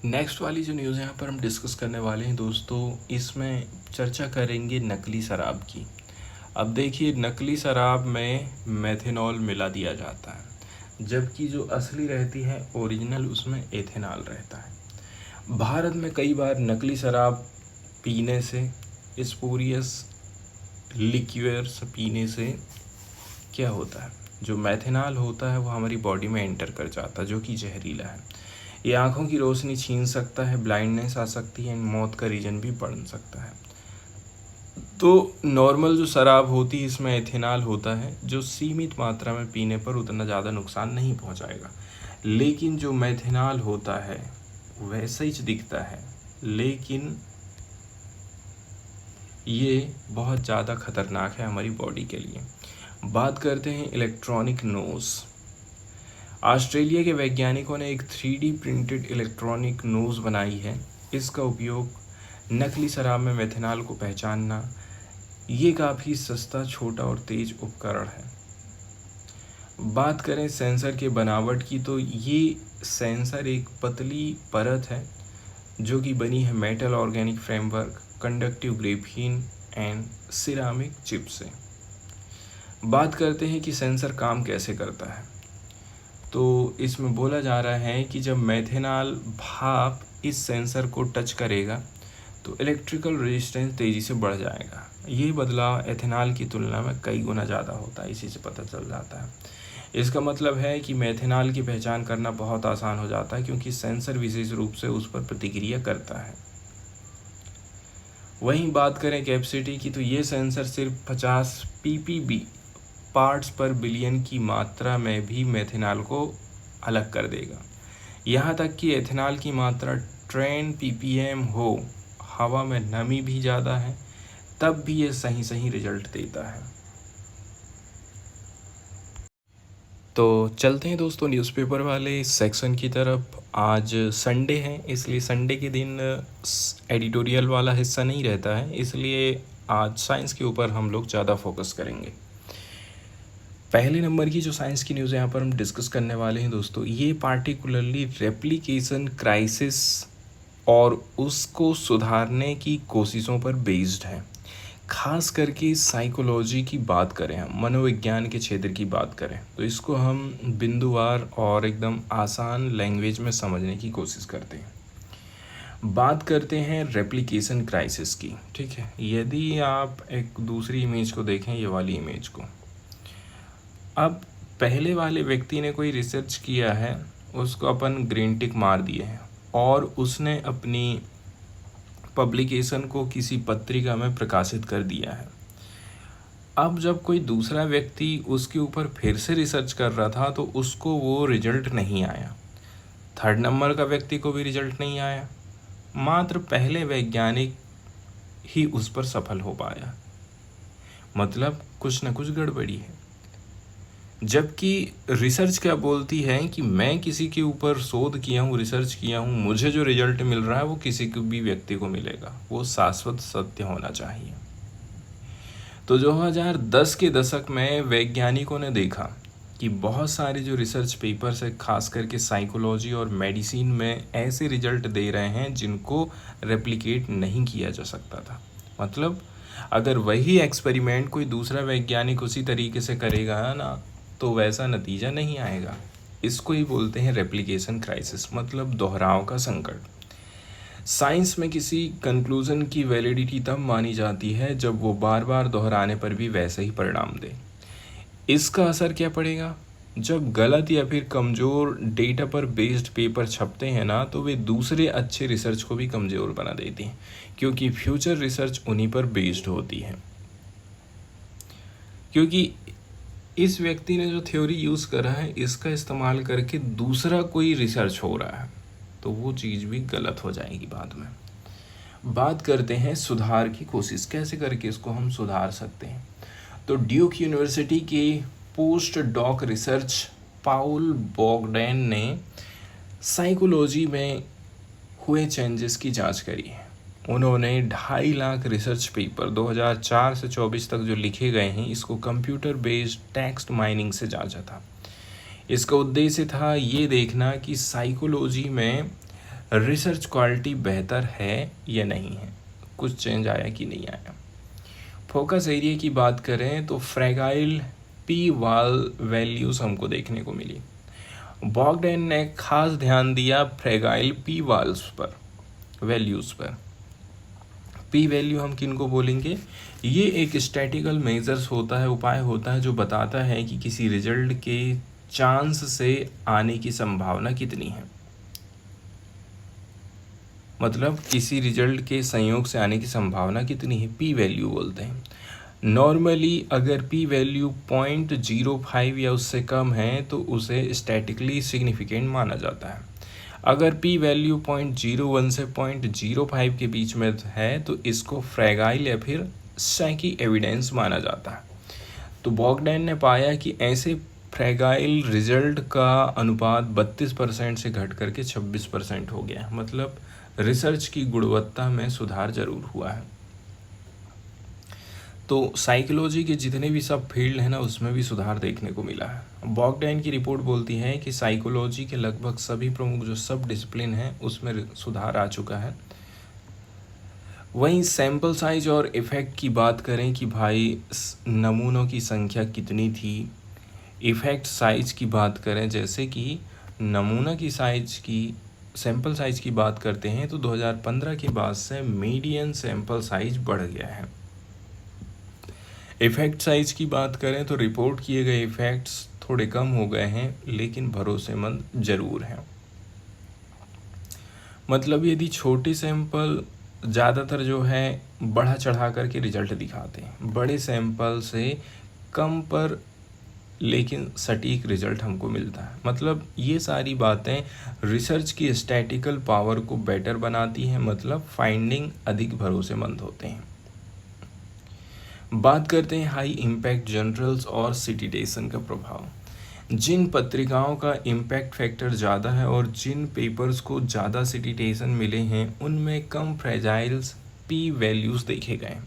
Next वाली जो news यहाँ पर हम डिस्कस करने वाले हैं दोस्तों, इसमें चर्चा करेंगे नकली शराब की। अब देखिए, नकली शराब में मेथनॉल मिला दिया जाता है, जबकि जो असली रहती है ओरिजिनल उसमें एथेनॉल रहता है। भारत में कई बार नकली शराब पीने से, स्पूरियस लिक्वियर्स पीने से क्या होता है, जो मेथनॉल होता है वो हमारी बॉडी में एंटर कर जाता है, जो कि जहरीला है। ये आँखों की रोशनी छीन सकता है, ब्लाइंडनेस आ सकती है, मौत का रीजन भी बन सकता है। तो नॉर्मल जो शराब होती है इसमें एथेनॉल होता है, जो सीमित मात्रा में पीने पर उतना ज़्यादा नुकसान नहीं पहुंचाएगा। लेकिन जो मेथनॉल होता है वैसा ही दिखता है, लेकिन ये बहुत ज़्यादा खतरनाक है हमारी बॉडी के लिए। बात करते हैं इलेक्ट्रॉनिक नोज़। ऑस्ट्रेलिया के वैज्ञानिकों ने एक 3D प्रिंटेड इलेक्ट्रॉनिक नोज़ बनाई है। इसका उपयोग नकली शराब में मेथनॉल को पहचानना, ये काफ़ी सस्ता, छोटा और तेज़ उपकरण है। बात करें सेंसर के बनावट की, तो ये सेंसर एक पतली परत है जो कि बनी है metal organic framework, conductive graphene and ceramic chip से। बात करते हैं कि सेंसर काम कैसे करता है। तो इसमें बोला जा रहा है कि जब मेथनॉल भाप इस सेंसर को टच करेगा तो इलेक्ट्रिकल रेजिस्टेंस तेज़ी से बढ़ जाएगा। ये बदलाव एथेनॉल की तुलना में कई गुना ज़्यादा होता है, इसी से पता चल जाता है। इसका मतलब है कि मेथनॉल की पहचान करना बहुत आसान हो जाता है, क्योंकि सेंसर विशेष रूप से उस पर प्रतिक्रिया करता है। वहीं बात करें कैपेसिटी की, तो ये सेंसर सिर्फ 50 ppb पार्ट्स पर बिलियन की मात्रा में भी मेथनॉल को अलग कर देगा। यहाँ तक कि एथेनॉल की मात्रा 10 ppm हो, हवा में नमी भी ज़्यादा है, तब भी ये सही रिजल्ट देता है। तो चलते हैं दोस्तों न्यूज़पेपर वाले सेक्शन की तरफ। आज संडे है, इसलिए संडे के दिन एडिटोरियल वाला हिस्सा नहीं रहता है, इसलिए आज साइंस के ऊपर हम लोग ज़्यादा फोकस करेंगे। पहले नंबर की जो साइंस की न्यूज़ यहाँ पर हम डिस्कस करने वाले हैं दोस्तों, ये पार्टिकुलरली रेप्लिकेशन क्राइसिस और उसको सुधारने की कोशिशों पर बेस्ड है। खास करके साइकोलॉजी की बात करें, हम मनोविज्ञान के क्षेत्र की बात करें, तो इसको हम बिंदुवार और एकदम आसान लैंग्वेज में समझने की कोशिश करते हैं। बात करते हैं रेप्लिकेशन क्राइसिस की, ठीक है। यदि आप एक दूसरी इमेज को देखें, ये वाली इमेज को, अब पहले वाले व्यक्ति ने कोई रिसर्च किया है, उसको अपन ग्रीन टिक मार दिए हैं और उसने अपनी पब्लिकेशन को किसी पत्रिका में प्रकाशित कर दिया है। अब जब कोई दूसरा व्यक्ति उसके ऊपर फिर से रिसर्च कर रहा था तो उसको वो रिजल्ट नहीं आया। थर्ड नंबर का व्यक्ति को भी रिजल्ट नहीं आया, मात्र पहले वैज्ञानिक ही उस पर सफल हो पाया। मतलब कुछ न कुछ गड़बड़ी है। जबकि रिसर्च क्या बोलती है कि मैं किसी के ऊपर शोध किया हूँ, रिसर्च किया हूँ, मुझे जो रिजल्ट मिल रहा है वो किसी को भी व्यक्ति को मिलेगा, वो शाश्वत सत्य होना चाहिए। तो 2010 के दशक में वैज्ञानिकों ने देखा कि बहुत सारे जो रिसर्च पेपर्स है, खास करके साइकोलॉजी और मेडिसिन में, ऐसे रिजल्ट दे रहे हैं जिनको रेप्लिकेट नहीं किया जा सकता था। मतलब अगर वही एक्सपेरिमेंट कोई दूसरा वैज्ञानिक उसी तरीके से करेगा ना, तो वैसा नतीजा नहीं आएगा। इसको ही बोलते हैं रेप्लिकेशन क्राइसिस, मतलब दोहराव का संकट। साइंस में किसी कंक्लूजन की वैलिडिटी तब मानी जाती है जब वो बार बार दोहराने पर भी वैसे ही परिणाम दे। इसका असर क्या पड़ेगा? जब गलत या फिर कमज़ोर डेटा पर बेस्ड पेपर छपते हैं ना, तो वे दूसरे अच्छे रिसर्च को भी कमज़ोर बना देती हैं, क्योंकि फ्यूचर रिसर्च उन्हीं पर बेस्ड होती है। क्योंकि इस व्यक्ति ने जो थ्योरी यूज़ करा है, इसका इस्तेमाल करके दूसरा कोई रिसर्च हो रहा है, तो वो चीज़ भी गलत हो जाएगी बाद में। बात करते हैं सुधार की कोशिश, कैसे करके इसको हम सुधार सकते हैं। तो ड्यूक यूनिवर्सिटी के पोस्ट डॉक रिसर्च पाउल बोगडैन ने साइकोलॉजी में हुए चेंजेस की जांच करी है। उन्होंने 2.5 लाख रिसर्च पेपर 2004 से 24 तक जो लिखे गए हैं, इसको कंप्यूटर बेस्ड टेक्स्ट माइनिंग से जांचा था। इसका उद्देश्य था ये देखना कि साइकोलॉजी में रिसर्च क्वालिटी बेहतर है या नहीं है, कुछ चेंज आया कि नहीं आया। फोकस एरिया की बात करें तो फ्रैगाइल पी वाल वैल्यूज़ हमको देखने को मिली। बॉगडेन ने खास ध्यान दिया फ्रैगाइल पी वाल्स पर, वैल्यूज़ पर। पी वैल्यू हम किन को बोलेंगे, ये एक स्टैटिकल मेजर्स होता है, उपाय होता है जो बताता है कि किसी रिजल्ट के चांस से आने की संभावना कितनी है, मतलब किसी रिजल्ट के संयोग से आने की संभावना कितनी है, पी वैल्यू बोलते हैं। नॉर्मली अगर पी वैल्यू 0.05 या उससे कम है तो उसे स्टैटिकली सिग्निफिकेंट माना जाता है। अगर पी वैल्यू 0.01 से 0.05 के बीच में है तो इसको फ्रैगाइल या फिर सैकी एविडेंस माना जाता है। तो बॉगडेन ने पाया कि ऐसे फ्रैगाइल रिजल्ट का अनुपात 32% से घट करके 26% हो गया, मतलब रिसर्च की गुणवत्ता में सुधार जरूर हुआ है। तो साइकोलॉजी के जितने भी सब फील्ड हैं ना, उसमें भी सुधार देखने को मिला है। बॉगडेन की रिपोर्ट बोलती है कि साइकोलॉजी के लगभग सभी प्रमुख जो सब डिसिप्लिन हैं उसमें सुधार आ चुका है। वहीं सैम्पल साइज और इफ़ेक्ट की बात करें कि भाई नमूनों की संख्या कितनी थी, इफ़ेक्ट साइज की बात करें, जैसे कि नमूना की साइज की सैम्पल साइज की बात करते हैं तो 2015 के बाद से मीडियन सैम्पल साइज बढ़ गया है। इफ़ेक्ट साइज की बात करें तो रिपोर्ट किए गए इफ़ेक्ट्स थोड़े कम हो गए हैं लेकिन भरोसेमंद ज़रूर हैं। मतलब यदि छोटे सैंपल ज़्यादातर जो है बढ़ा चढ़ा करके रिजल्ट दिखाते हैं, बड़े सैंपल से कम पर लेकिन सटीक रिजल्ट हमको मिलता है। मतलब ये सारी बातें रिसर्च की स्टैटिकल पावर को बेटर बनाती हैं, मतलब फाइंडिंग अधिक भरोसेमंद होते हैं। बात करते हैं हाई इम्पैक्ट जर्नल्स और सिटिटेशन का प्रभाव। जिन पत्रिकाओं का इम्पैक्ट फैक्टर ज़्यादा है और जिन पेपर्स को ज़्यादा सिटिटेशन मिले हैं उनमें कम फ्रेजाइल्स पी वैल्यूज़ देखे गए।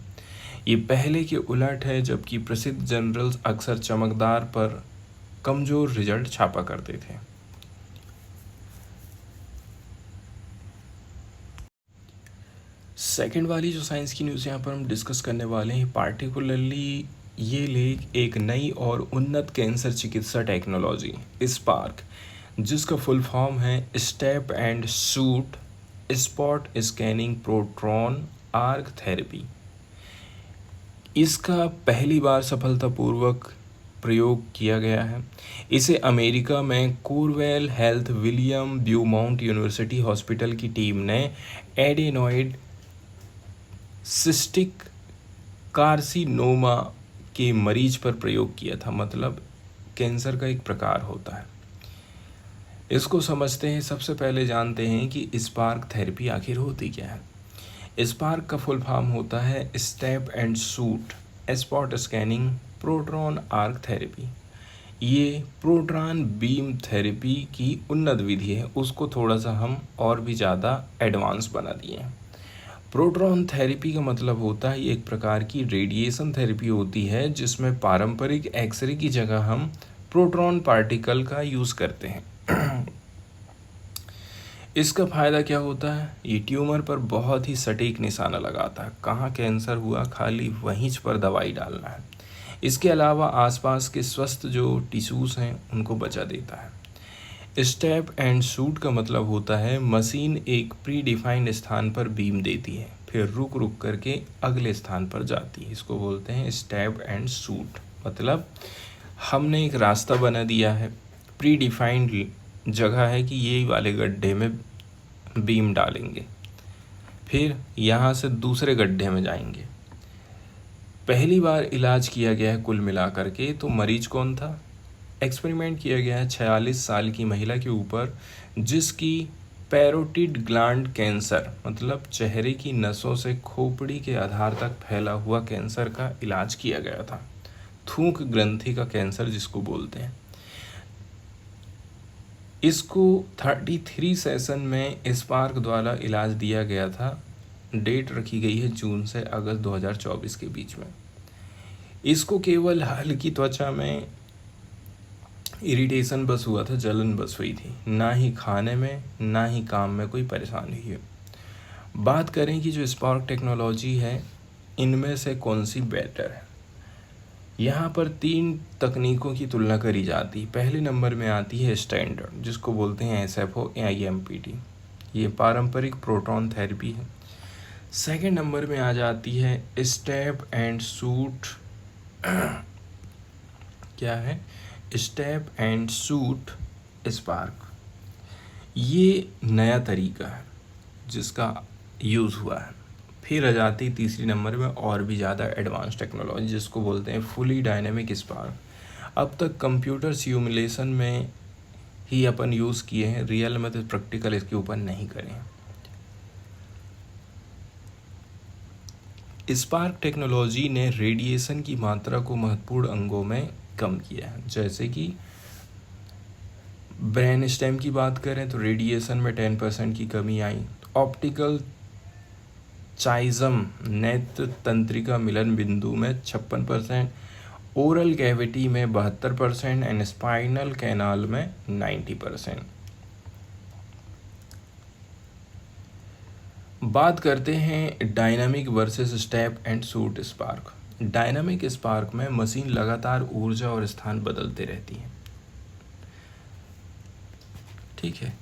ये पहले के उलट है, जबकि प्रसिद्ध जर्नल्स अक्सर चमकदार पर कमज़ोर रिजल्ट छापा करते थे। सेकंड वाली जो साइंस की न्यूज़ यहाँ पर हम डिस्कस करने वाले हैं, पार्टिकुलरली ये लेख एक नई और उन्नत कैंसर चिकित्सा टेक्नोलॉजी स्पार्क, जिसका फुल फॉर्म है step and shoot spot scanning proton arc therapy. इसका पहली बार सफलतापूर्वक प्रयोग किया गया है। इसे अमेरिका में कोरवेल हेल्थ विलियम ब्यूमाउंट यूनिवर्सिटी हॉस्पिटल की टीम ने एडेनोइड सिस्टिक कार्सिनोमा के मरीज पर प्रयोग किया था, मतलब कैंसर का एक प्रकार होता है। इसको समझते हैं, सबसे पहले जानते हैं कि स्पार्क थेरेपी आखिर होती क्या है। स्पार्क का फुल फॉर्म होता है step and shoot spot scanning proton arc therapy. ये प्रोटॉन बीम थेरेपी की उन्नत विधि है, उसको थोड़ा सा हम और भी ज़्यादा एडवांस बना दिए हैं। प्रोटॉन थेरेपी का मतलब होता है ये एक प्रकार की रेडिएशन थेरेपी होती है जिसमें पारंपरिक एक्सरे की जगह हम प्रोटॉन पार्टिकल का यूज़ करते हैं। इसका फ़ायदा क्या होता है, ये ट्यूमर पर बहुत ही सटीक निशाना लगाता है, कहाँ कैंसर हुआ खाली वहीं पर दवाई डालना है। इसके अलावा आसपास के स्वस्थ जो टिश्यूज़ हैं उनको बचा देता है। स्टेप एंड शूट का मतलब होता है मशीन एक प्री डिफाइंड स्थान पर बीम देती है, फिर रुक रुक करके अगले स्थान पर जाती है। इसको बोलते हैं स्टेप एंड शूट। मतलब हमने एक रास्ता बना दिया है, प्री डिफाइंड जगह है कि ये वाले गड्ढे में बीम डालेंगे, फिर यहाँ से दूसरे गड्ढे में जाएंगे। पहली बार इलाज किया गया है कुल मिलाकर के, तो मरीज कौन था, एक्सपेरिमेंट किया गया है 46 साल की महिला के ऊपर जिसकी पैरोटिड ग्लैंड कैंसर, मतलब चेहरे की नसों से खोपड़ी के आधार तक फैला हुआ कैंसर का इलाज किया गया था। थूक ग्रंथि का कैंसर जिसको बोलते हैं। इसको 33 सेशन में स्पार्क द्वारा इलाज दिया गया था। डेट रखी गई है जून से अगस्त 2024 के बीच में। इसको केवल हल्की त्वचा में इरिटेशन बस हुआ था, जलन बस हुई थी, ना ही खाने में ना ही काम में कोई परेशानी हुई है। बात करें कि जो स्पार्क टेक्नोलॉजी है इनमें से कौन सी बेटर है, यहाँ पर 3 तकनीकों की तुलना करी जाती है। पहले नंबर में आती है स्टैंडर्ड, जिसको बोलते हैं SFO या IMPT, ये पारंपरिक प्रोटॉन थेरेपी है। सेकंड नंबर में आ जाती है स्टेप एंड शूट, क्या है, स्टेप एंड शूट स्पार्क, ये नया तरीका है जिसका यूज़ हुआ है। फिर आ जाती तीसरी नंबर में और भी ज़्यादा एडवांस टेक्नोलॉजी, जिसको बोलते हैं फुली डायनेमिक स्पार्क। अब तक कंप्यूटर सिमुलेशन में ही अपन यूज़ किए हैं, रियल में तो प्रैक्टिकल इसके ऊपर नहीं करें हैं। स्पार्क टेक्नोलॉजी ने रेडिएशन की मात्रा को महत्वपूर्ण अंगों में कम किया है। जैसे कि ब्रेन स्टेम की बात करें तो रेडिएशन में 10% की कमी आई। ऑप्टिकल चाइज़म नेत्र तंत्रिका मिलन बिंदु में 56%, ओरल कैविटी में 72% एंड स्पाइनल कैनाल में 90%। बात करते हैं dynamic versus step and shoot spark. Dynamic spark में मशीन लगातार ऊर्जा और स्थान बदलते रहती है, ठीक है,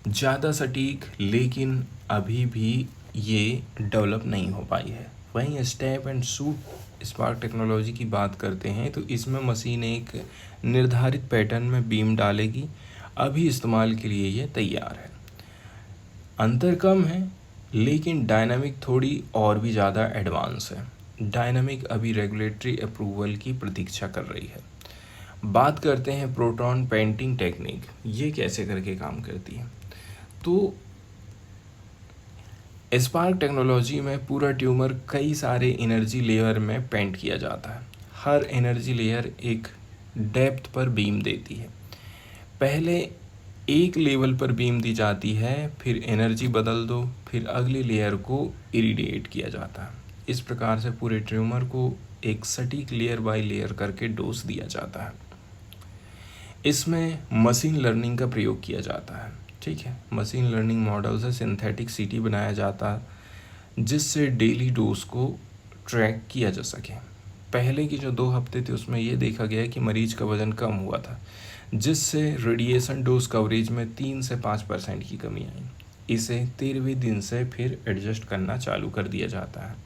ज़्यादा सटीक, लेकिन अभी भी ये डेवलप नहीं हो पाई है। वहीं step and shoot spark technology की बात करते हैं तो इसमें मशीन एक निर्धारित पैटर्न में बीम डालेगी। अभी इस्तेमाल के लिए ये तैयार है। अंतर कम है, लेकिन डायनामिक थोड़ी और भी ज़्यादा एडवांस है। डायनामिक अभी रेगुलेटरी अप्रूवल की प्रतीक्षा कर रही है। बात करते हैं प्रोटॉन पेंटिंग टेक्निक, ये कैसे करके काम करती है। तो स्पार्क टेक्नोलॉजी में पूरा ट्यूमर कई सारे एनर्जी लेयर में पेंट किया जाता है। हर एनर्जी लेयर एक डेप्थ पर बीम देती है। पहले एक लेवल पर बीम दी जाती है, फिर एनर्जी बदल दो, फिर अगली लेयर को इरिडिएट किया जाता है। इस प्रकार से पूरे ट्यूमर को एक सटीक लेयर बाय लेयर करके डोज दिया जाता है। इसमें मशीन लर्निंग का प्रयोग किया जाता है, ठीक है। मशीन लर्निंग मॉडल से सिंथेटिक सीटी बनाया जाता है, जिससे डेली डोज को ट्रैक किया जा सके। पहले की जो 2 हफ्ते थे उसमें ये देखा गया कि मरीज का वज़न कम हुआ था, जिससे रेडिएशन डोज कवरेज में 3 से 5% की कमी आई। इसे 13वें दिन से फिर एडजस्ट करना चालू कर दिया जाता है।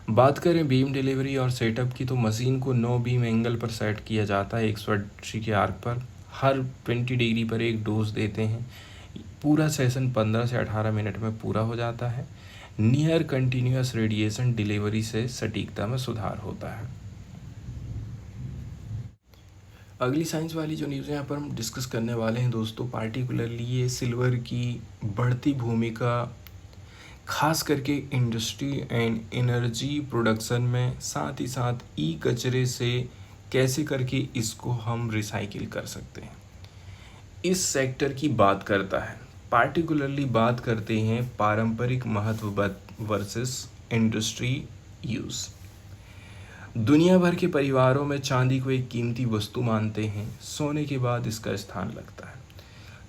बात करें बीम डिलीवरी और सेटअप की, तो मशीन को 9 बीम एंगल पर सेट किया जाता है 180 के आर्क पर। हर 20 डिग्री पर एक डोज देते हैं। पूरा सेशन 15 से 18 मिनट में पूरा हो जाता है। नियर कंटिन्यूस रेडिएशन डिलीवरी से सटीकता में सुधार होता है। अगली साइंस वाली जो न्यूज़ यहाँ पर हम डिस्कस करने वाले हैं दोस्तों, पार्टिकुलरली ये सिल्वर की बढ़ती भूमिका खास करके इंडस्ट्री एंड एनर्जी प्रोडक्शन में, साथ ही साथ ई कचरे से कैसे करके इसको हम रिसाइकिल कर सकते हैं, इस सेक्टर की बात करता है। पार्टिकुलरली बात करते हैं पारंपरिक महत्व वर्सेस इंडस्ट्री यूज़। दुनिया भर के परिवारों में चांदी को एक कीमती वस्तु मानते हैं। सोने के बाद इसका स्थान लगता है।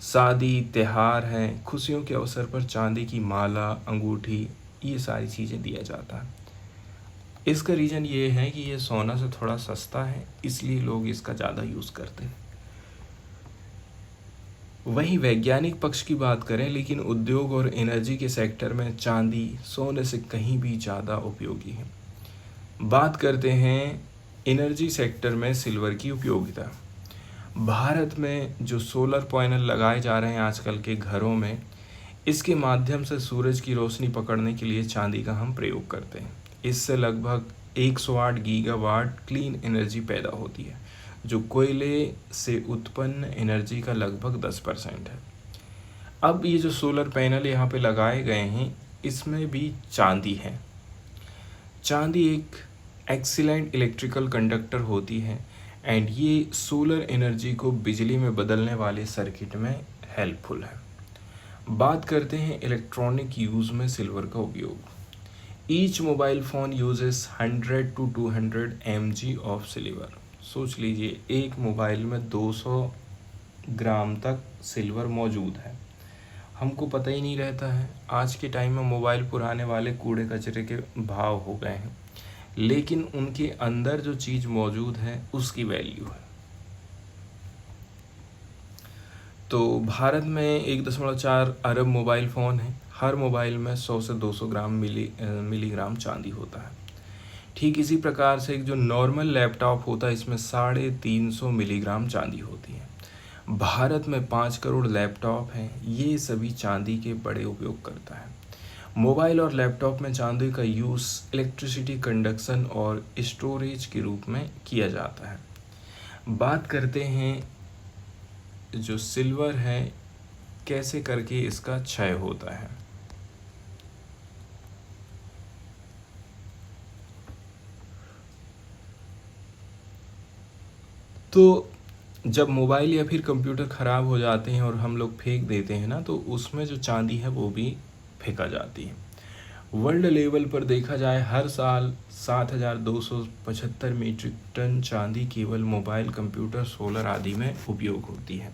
शादी, त्योहार हैं, खुशियों के अवसर पर चांदी की माला, अंगूठी, ये सारी चीज़ें दिया जाता है। इसका रीज़न ये है कि ये सोना से थोड़ा सस्ता है, इसलिए लोग इसका ज़्यादा यूज़ करते हैं। वहीं वैज्ञानिक पक्ष की बात करें, लेकिन उद्योग और एनर्जी के सेक्टर में चांदी सोने से कहीं भी ज़्यादा उपयोगी है। बात करते हैं एनर्जी सेक्टर में सिल्वर की उपयोगिता। भारत में जो सोलर पैनल लगाए जा रहे हैं आजकल के घरों में, इसके माध्यम से सूरज की रोशनी पकड़ने के लिए चांदी का हम प्रयोग करते हैं। इससे लगभग 108 गीगावाट क्लीन एनर्जी पैदा होती है, जो कोयले से उत्पन्न एनर्जी का लगभग 10% है। अब ये जो सोलर पैनल यहाँ पे लगाए गए हैं, इसमें भी चांदी है। चांदी एक एक्सीलेंट इलेक्ट्रिकल कंडक्टर होती है एंड ये सोलर एनर्जी को बिजली में बदलने वाले सर्किट में हेल्पफुल है। बात करते हैं इलेक्ट्रॉनिक यूज़ में सिल्वर का उपयोग। Each mobile phone uses 100 to 200 mg of silver. सोच लीजिए एक मोबाइल में 200 ग्राम तक सिल्वर मौजूद है। हमको पता ही नहीं रहता है। आज के टाइम में मोबाइल पुराने वाले कूड़े कचरे के भाव हो गए हैं, लेकिन उनके अंदर जो चीज़ मौजूद है उसकी वैल्यू है। तो भारत में 1.4 अरब मोबाइल फ़ोन हैं। हर मोबाइल में 100 से 200 ग्राम मिलीग्राम चांदी होता है। ठीक इसी प्रकार से एक जो नॉर्मल लैपटॉप होता है, इसमें 350 मिलीग्राम चांदी होती है। भारत में 5 करोड़ लैपटॉप हैं, ये सभी चांदी के बड़े उपयोग करता है। मोबाइल और लैपटॉप में चांदी का यूज़ इलेक्ट्रिसिटी कंडक्शन और स्टोरेज के रूप में किया जाता है। बात करते हैं जो सिल्वर है, कैसे करके इसका क्षय होता है। तो जब मोबाइल या फिर कंप्यूटर ख़राब हो जाते हैं और हम लोग फेंक देते हैं ना, तो उसमें जो चांदी है वो भी फेंका जाती है। वर्ल्ड लेवल पर देखा जाए हर साल 7,275 मीट्रिक टन चांदी केवल मोबाइल, कंप्यूटर, सोलर आदि में उपयोग होती है,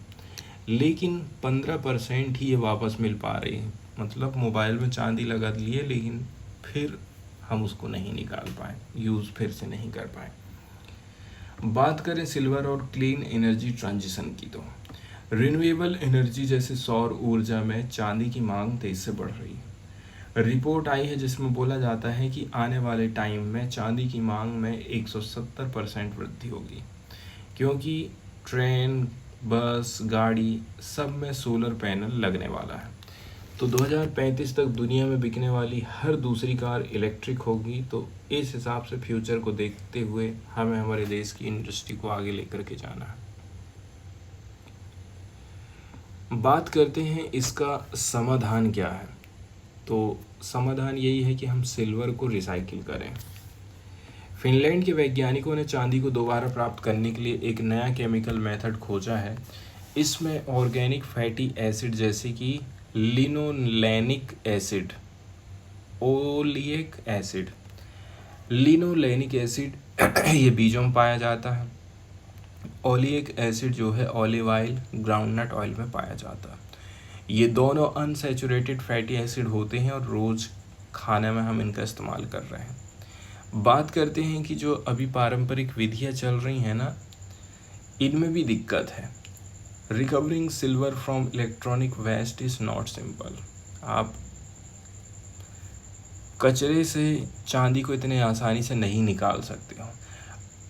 लेकिन 15% ही ये वापस मिल पा रही है। मतलब मोबाइल में चांदी लगा लिए, लेकिन फिर हम उसको नहीं निकाल पाए, यूज़ फिर से नहीं कर पाए। बात करें सिल्वर और क्लीन एनर्जी ट्रांजिशन की, तो रिन्यूएबल एनर्जी जैसे सौर ऊर्जा में चांदी की मांग तेज़ी से बढ़ रही है। रिपोर्ट आई है जिसमें बोला जाता है कि आने वाले टाइम में चांदी की मांग में 170% वृद्धि होगी, क्योंकि ट्रेन, बस, गाड़ी सब में सोलर पैनल लगने वाला है। तो 2035 तक दुनिया में बिकने वाली हर दूसरी कार इलेक्ट्रिक होगी। तो इस हिसाब से फ्यूचर को देखते हुए हमें हमारे देश की इंडस्ट्री को आगे लेकर के जाना है। बात करते हैं इसका समाधान क्या है। तो समाधान यही है कि हम सिल्वर को रिसाइकिल करें। फिनलैंड के वैज्ञानिकों ने चांदी को दोबारा प्राप्त करने के लिए एक नया केमिकल मेथड खोजा है। इसमें ऑर्गेनिक फैटी एसिड जैसे कि linolenic acid, oleic acid, linolenic acid ये बीजों में पाया जाता है। ओलिक एसिड जो है ऑलिव ऑयल, ग्राउंडनट ऑयल में पाया जाता है। ये दोनों अनसैचुरेटेड फैटी एसिड होते हैं और रोज़ खाने में हम इनका इस्तेमाल कर रहे हैं। बात करते हैं कि जो अभी पारंपरिक विधियाँ चल रही हैं ना, इनमें भी दिक्कत है। Recovering silver from electronic waste is not simple. आप कचरे से चांदी को इतने आसानी से नहीं निकाल सकते हो।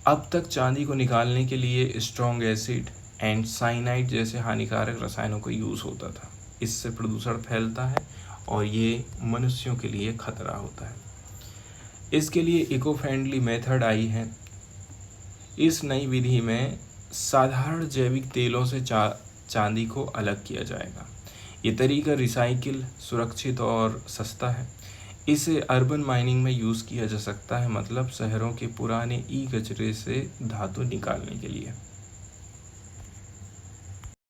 अब तक चांदी को निकालने के लिए स्ट्रॉन्ग एसिड एंड साइनाइड जैसे हानिकारक रसायनों का यूज़ होता था। इससे प्रदूषण फैलता है और ये मनुष्यों के लिए खतरा होता है। इसके लिए इको फ्रेंडली मेथड आई है। इस नई विधि में साधारण जैविक तेलों से चांदी को अलग किया जाएगा। ये तरीका रिसाइकिल, सुरक्षित और सस्ता है। इसे अर्बन माइनिंग में यूज़ किया जा सकता है, मतलब शहरों के पुराने ई कचरे से धातु निकालने के लिए।